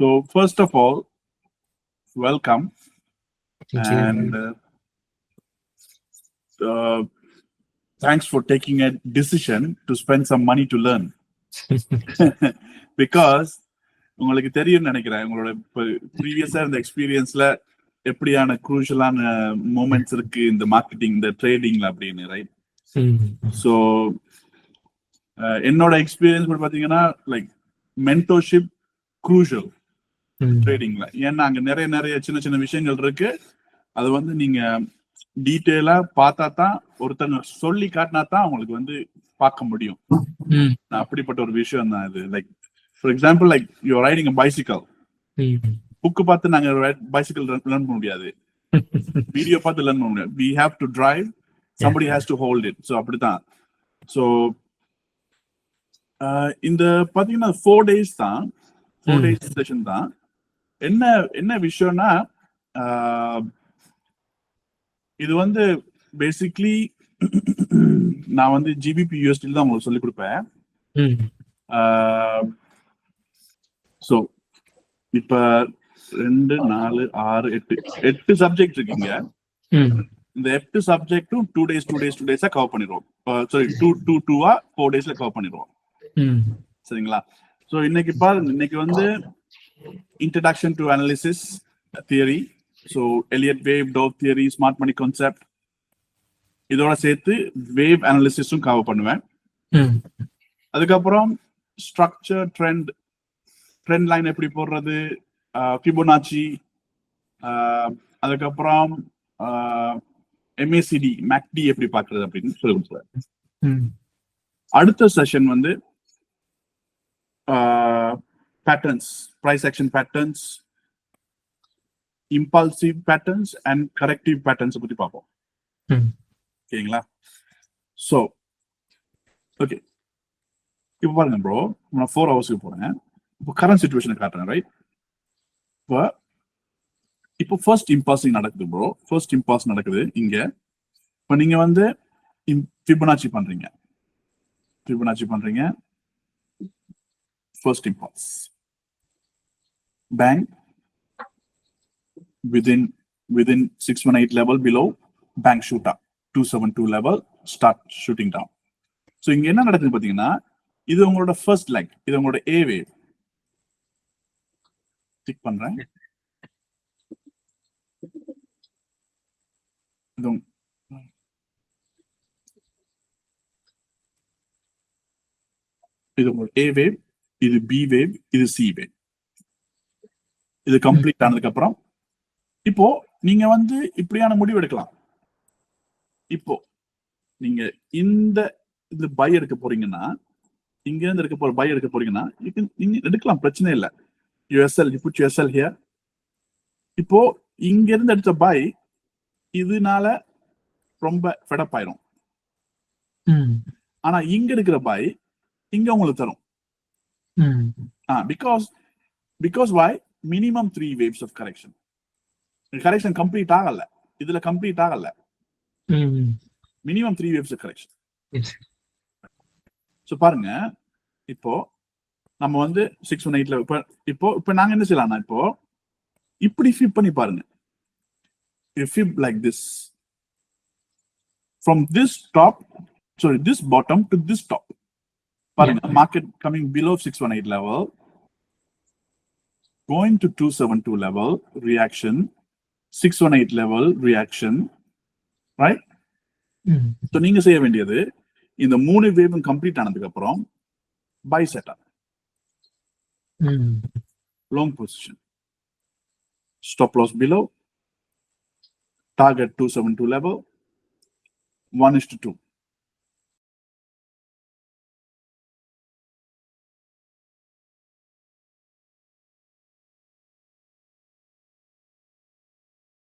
So first of all, welcome. Thank you. And thanks for taking a decision to spend some money to learn. Because உங்களுக்கு தெரியும் நினைக்கிறேன், உங்களோட ப்ரீவியஸா இருந்த எக்ஸ்பீரியன்ஸ்ல எப்படியான குரூஷியலான moments இருக்கு இந்த மார்க்கெட்டிங், இந்த ட்ரேடிங்ல அப்படின்னு, ரைட்? ஸோ என்னோட எக்ஸ்பீரியன்ஸ் கூட பாத்தீங்கன்னா லைக் மென்டோர்ஷிப் குரூஷியல் ட்ரேடிங்ல. ஏன்னா அங்க நிறைய சின்ன சின்ன விஷயங்கள் இருக்கு. அது வந்து நீங்க டீட்டெயிலா பார்த்தா தான், ஒருத்தங்க சொல்லி காட்டினா தான் உங்களுக்கு வந்து பார்க்க முடியும். அப்படிப்பட்ட ஒரு விஷயம் தான் இது. Like for example, like you are riding a bicycle. Book பார்த்து நாங்க பைசிக்கல் லேர்ன் பண்ண முடியாது, வீடியோ பார்த்து லேர்ன் பண்ண முடியாது. we have to drive, somebody has to hold it. So அப்படிதான். ஸோ இந்த பாத்தீங்கன்னா 4 days தான், 4 days செஷன் தான். என்ன விஷயம்னா, இது வந்து பேசிக்லி நான் வந்து ஜிபிபி யூஎஸ்டி தான் உங்களுக்கு சொல்லி கொடுப்பேன். ஸோ இப்ப 2, 4, 6, 8 சப்ஜெக்ட் இருக்குங்க. இந்த 8 சப்ஜெக்டும் 2 days கவர் பண்ணிடுவோம். சாரி, 4 daysல கவர் பண்ணிடுவோம். சரிங்களா? ஸோ இன்னைக்கு பாருங்க, இன்னைக்கு வந்து introduction to analysis theory, so Elliott wave, Dow theory, smart money concept, இதோட சேர்த்து வேவ் அனாலிசிஸும் கவர் பண்ணுவேன். அதுக்கப்புறம் ஸ்ட்ரக்சர், ட்ரெண்ட் லைன் எப்படி போடுறது, ஃபிபோனாச்சி, அதுக்கப்புறம் MACD, MACD எப்படி பார்க்கறது அப்படின்னு சொல்லி கொடுத்துருவேன். அடுத்த செஷன் வந்து patterns, price action patterns, impulsive patterns and corrective patterns பத்தி பார்ப்போம். ஓகேங்களா? ஸோ ஓகே, இப்போ பாருங்க ப்ரோ, நான் 4 ஹவர்ஸ்க்கு போறேன். இப்போ கரண்ட் சிச்சுவேஷனை காட்டுறேன், ரைட்? இப்போ ஃபர்ஸ்ட் இம்பல்சிங் நடக்குது ப்ரோ, ஃபர்ஸ்ட் இம்பல்ஸ் நடக்குது இங்க. இப்போ நீங்க வந்து ஃபிபோனாச்சி பண்றீங்க, first impulse bank within 618 level below, bank shoot up 272 level, start shooting down. So இங்க என்ன நடக்குது பாத்தீங்கன்னா, இது உங்களோட ஃபர்ஸ்ட் leg, இது உங்களோட A wave. டிக் பண்றேன். இது உங்களோட A wave, இது B wave, இது C wave. இது கம்ப்ளீட் ஆனதுக்கு அப்புறம் இப்போ நீங்க வந்து இப்படியான முடிவு எடுக்கலாம். இப்போ நீங்க இந்த பை எடுக்க போறீங்கன்னா, இங்க இருந்து எடுக்க போற பை எடுக்க போறீங்கன்னா எடுக்கலாம், பிரச்சனை இல்லை. USL, you put yourself here. இப்போ இங்க இருந்து எடுத்த பை இதனால ரொம்ப ஃபெடப் ஆயிரும். ஆனா இங்க இருக்கிற பை இங்க உங்களுக்கு தரும். because why? minimum 3 waves of correction. Correction complete ஆகல, இதுல கம்ப்ளீட் ஆகல. Minimum 3 waves of correction. So பாருங்க, இப்போ நம்ம வந்து 618ல இப்போ நாங்க என்ன செய்யலாம்னா, இப்போ இப்படி ஃபிப் பண்ணி பாருங்க. you flip like this from this bottom to this top. பாருங்க, market coming below 618 level, going to 272 level, reaction, 618 level, reaction, right? So நீங்க செய்ய வேண்டியது, இந்த 3 வேவும் கம்ப்ளீட் ஆனதுக்கு அப்புறம் buy setup, long position, stop loss below, target 272 level, 1:2.